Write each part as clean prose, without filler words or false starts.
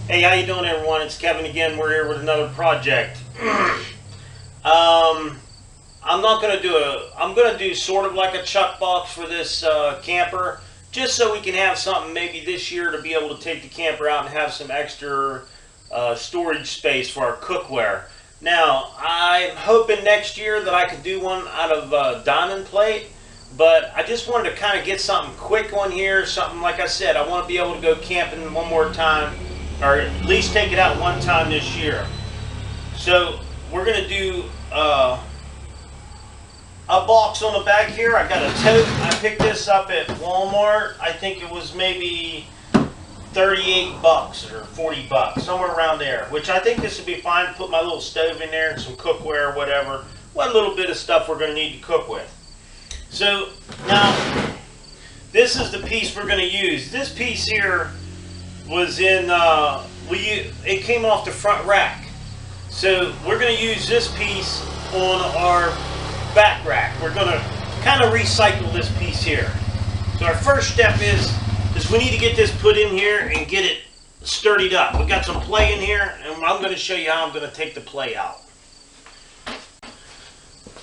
Hey, how you doing, everyone? It's Kevin again. We're here with another project. I'm not gonna do I'm gonna do sort of like a chuck box for this camper, just so we can have something maybe this year to be able to take the camper out and have some extra storage space for our cookware. Now, I'm hoping next year that I could do one out of diamond plate, but I just wanted to kind of get something quick on here. Something, like I said, I want to be able to go camping one more time, or at least take it out one time this year. So we're going to do a box on the back here. I got a tote. I picked this up at Walmart. I think it was maybe 38 bucks or 40 bucks, somewhere around there, which I think this would be fine. Put my little stove in there and some cookware or whatever. What little bit of stuff we're going to need to cook with. So now this is the piece we're going to use. This piece here was in it came off the front rack, so we're going to use this piece on our back rack. We're going to kind of recycle this piece here. So our first step is we need to get this put in here and get it sturdied up. We got some play in here, and I'm going to show you how I'm going to take the play out.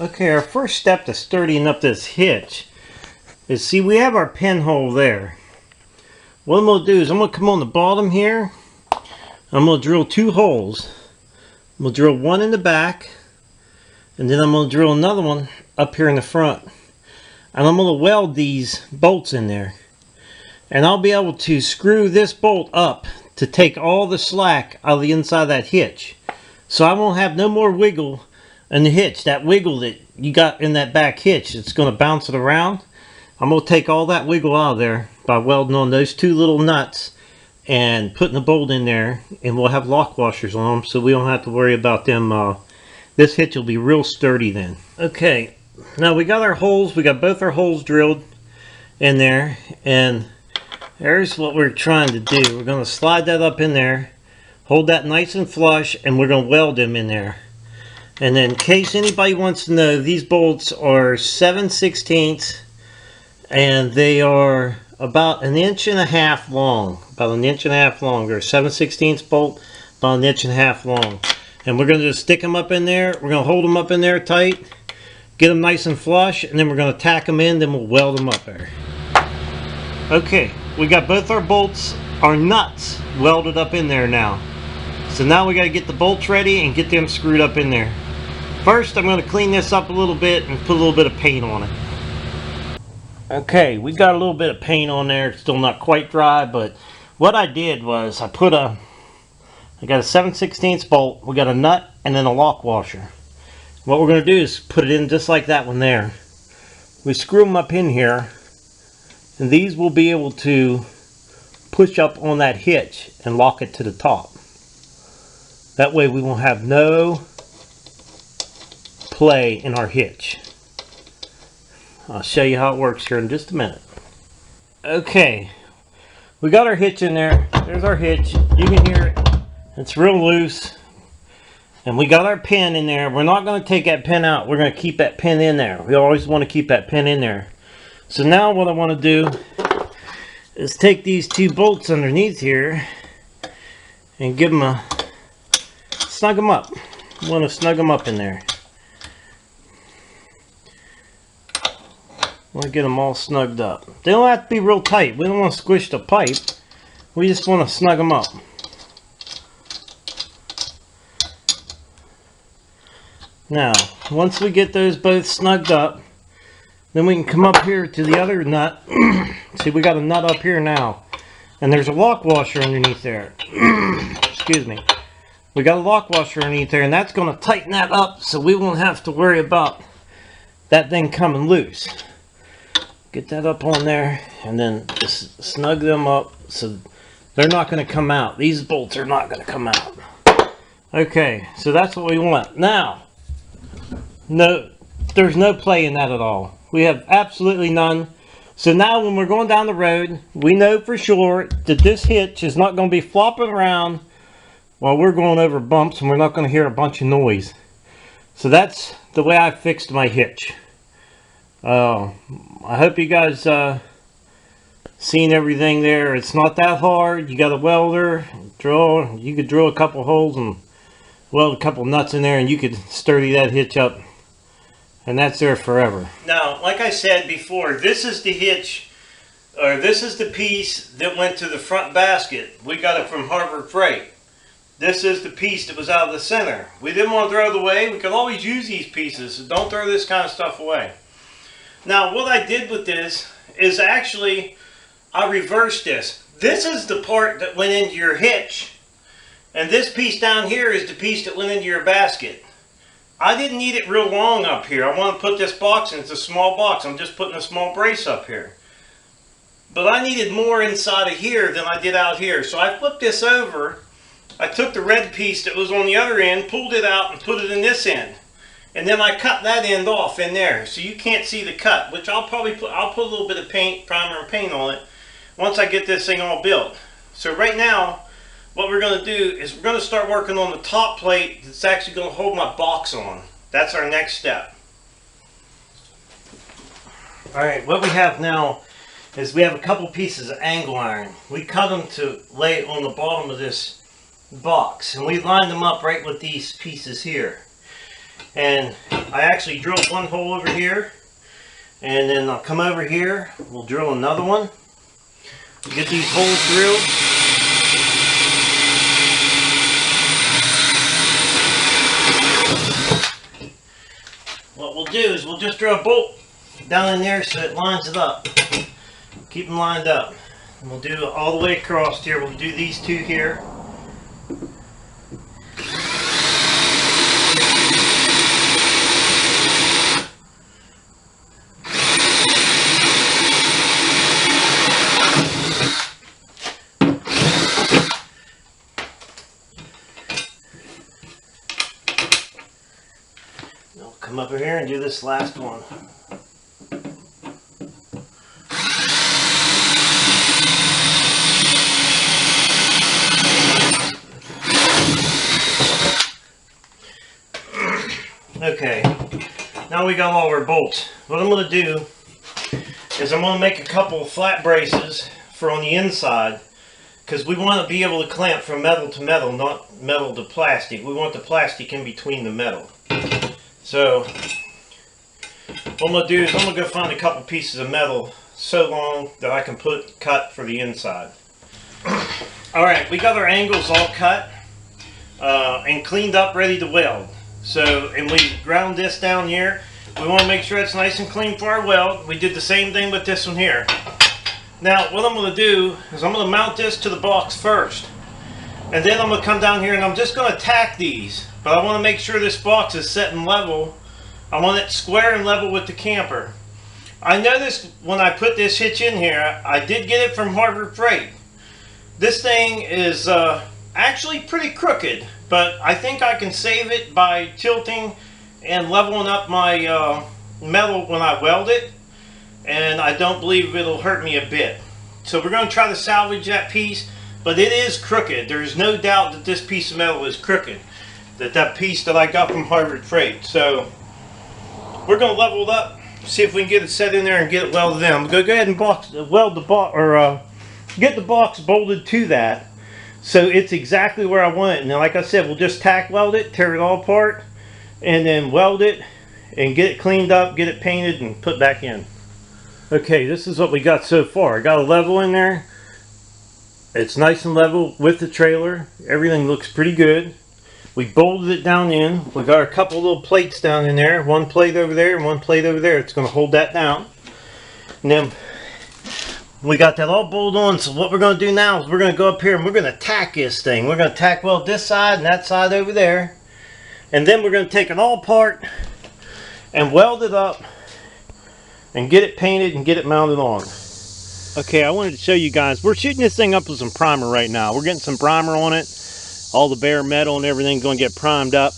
Okay, our first step to sturdying up this hitch is, see, we have our pinhole there. What I'm going to do is I'm going to come on the bottom here. I'm going to drill 2 holes. I'm going to drill one in the back, and then I'm going to drill another one up here in the front. And I'm going to weld these bolts in there. And I'll be able to screw this bolt up to take all the slack out of the inside of that hitch. So I won't have no more wiggle in the hitch. That wiggle that you got in that back hitch, it's going to bounce it around. I'm going to take all that wiggle out of there by welding on those 2 little nuts and putting the bolt in there, and we'll have lock washers on them so we don't have to worry about them. This hitch will be real sturdy then. Okay, now we got our holes. We got both our holes drilled in there, and there's what we're trying to do. We're going to slide that up in there, hold that nice and flush, and we're going to weld them in there. And then, in case anybody wants to know, these bolts are 7/16, and they are about 1.5 inches long. About 1.5 inches long. They're a 7/16 bolt, about 1.5 inches long. And we're going to just stick them up in there. We're going to hold them up in there tight, get them nice and flush, and then we're going to tack them in, then we'll weld them up there. Okay, we got both our bolts, our nuts, welded up in there now. So now we got to get the bolts ready and get them screwed up in there. First, I'm going to clean this up a little bit and put a little bit of paint on it. Okay, we got a little bit of paint on there. It's still not quite dry, but what I did was I got a 7/16 bolt, we got a nut, and then a lock washer. What we're going to do is put it in just like that one there. We screw them up in here, and these will be able to push up on that hitch and lock it to the top. That way we won't have no play in our hitch. I'll show you how it works here in just a minute. Okay, we got our hitch in there. There's our hitch. You can hear it. It's real loose. And we got our pin in there. We're not going to take that pin out. We're going to keep that pin in there. We always want to keep that pin in there. So now what I want to do is take these 2 bolts underneath here and give them snug them up. I want to snug them up in there. I want to get them all snugged up. They don't have to be real tight. We don't want to squish the pipe. We just want to snug them up. Now, once we get those both snugged up, then we can come up here to the other nut. See, we got a nut up here now. And there's a lock washer underneath there. Excuse me. We got a lock washer underneath there, and that's going to tighten that up so we won't have to worry about that thing coming loose. Get that up on there, and then just snug them up so they're not going to come out. These bolts are not going to come out. Okay, so that's what we want. Now, there's no play in that at all. We have absolutely none. So now when we're going down the road, we know for sure that this hitch is not going to be flopping around while we're going over bumps, and we're not going to hear a bunch of noise. So that's the way I fixed my hitch. I hope you guys Seeing everything there, it's not that hard. You got a welder, you could drill a couple holes and weld a couple nuts in there, and you could sturdy that hitch up, and that's there forever. Now, like I said before, this is the hitch, or this is the piece that went to the front basket. We got it from Harbor Freight. This is the piece that was out of the center. We didn't want to throw it away. We could always use these pieces, so don't throw this kind of stuff away. Now, what I did with this is actually I reversed this. This is the part that went into your hitch, and this piece down here is the piece that went into your basket. I didn't need it real long up here. I want to put this box in. It's a small box. I'm just putting a small brace up here. But I needed more inside of here than I did out here. So I flipped this over. I took the red piece that was on the other end, pulled it out, and put it in this end. And then I cut that end off in there. So you can't see the cut, which I'll put a little bit of paint, primer and paint on it once I get this thing all built. So right now, what we're going to do is we're going to start working on the top plate that's actually going to hold my box on. That's our next step. Alright, what we have now is we have a couple pieces of angle iron. We cut them to lay on the bottom of this box, and we lined them up right with these pieces here. And I actually drilled one hole over here, and then I'll come over here, we'll drill another one. Get these holes drilled. What we'll do is we'll just drill a bolt down in there so it lines it up. Keep them lined up. And we'll do it all the way across here. We'll do these two here. Come over here and do this last one. Okay, now we got all our bolts. What I'm going to do is I'm going to make a couple of flat braces for on the inside, because we want to be able to clamp from metal to metal, not metal to plastic. We want the plastic in between the metal. So what I'm going to do is I'm going to go find a couple pieces of metal so long that I can cut for the inside. Alright, we got our angles all cut and cleaned up, ready to weld. So, and we ground this down here. We want to make sure it's nice and clean for our weld. We did the same thing with this one here. Now what I'm going to do is I'm going to mount this to the box first. And then I'm going to come down here and I'm just going to tack these. But I want to make sure this box is set and level. I want it square and level with the camper. I noticed when I put this hitch in here, I did get it from Harbor Freight. This thing is actually pretty crooked, but I think I can save it by tilting and leveling up my metal when I weld it. And I don't believe it'll hurt me a bit. So we're going to try to salvage that piece. But it is crooked. There's no doubt that this piece of metal is crooked. That piece that I got from Harbor Freight. So we're going to level it up, see if we can get it set in there and get it welded in. I'm going to go ahead and weld the box, or get the box bolted to that, so it's exactly where I want it. Now, like I said, we'll just tack weld it, tear it all apart, and then weld it and get it cleaned up, get it painted, and put back in. Okay, this is what we got so far. I got a level in there. It's nice and level with the trailer. Everything looks pretty good. We bolted it down in. We got a couple little plates down in there. One plate over there and one plate over there. It's going to hold that down. And then we got that all bolted on. So what we're going to do now is we're going to go up here and we're going to tack this thing. We're going to tack weld this side and that side over there. And then we're going to take it all apart and weld it up and get it painted and get it mounted on. Okay, I wanted to show you guys, we're shooting this thing up with some primer right now. We're getting some primer on it. All the bare metal and everything going to get primed up.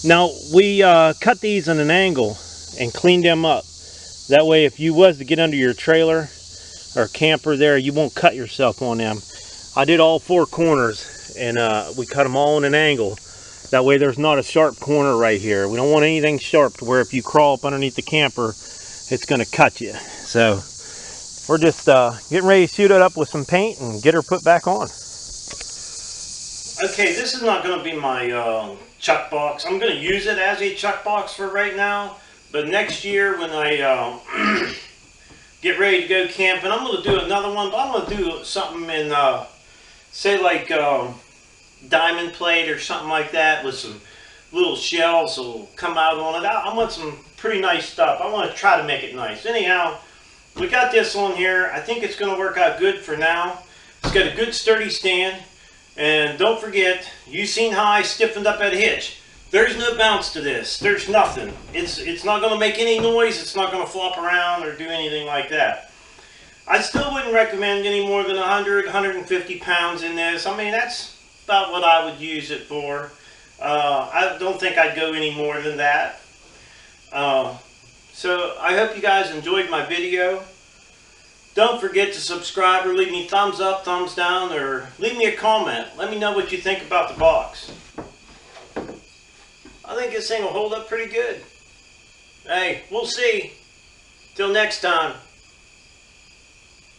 Now, we cut these at an angle and cleaned them up. That way, if you was to get under your trailer or camper there, you won't cut yourself on them. I did all four corners, and we cut them all at an angle. That way, there's not a sharp corner right here. We don't want anything sharp to where if you crawl up underneath the camper, it's going to cut you. So we're just getting ready to suit it up with some paint and get her put back on. Okay, this is not going to be my chuck box. I'm going to use it as a chuck box for right now. But next year when I get ready to go camping, I'm going to do another one. But I'm going to do something in, say like diamond plate or something like that with some little shells that will come out on it. I want some pretty nice stuff. I want to try to make it nice. Anyhow, we got this on here. I think it's going to work out good for now. It's got a good sturdy stand. And don't forget, you've seen how I stiffened up that hitch. There's no bounce to this. There's nothing. It's not going to make any noise. It's not going to flop around or do anything like that. I still wouldn't recommend any more than 100, 150 pounds in this. I mean, that's about what I would use it for. I don't think I'd go any more than that. So I hope you guys enjoyed my video. Don't forget to subscribe or leave me thumbs up, thumbs down, or leave me a comment. Let me know what you think about the box. I think this thing will hold up pretty good. Hey, we'll see. Till next time.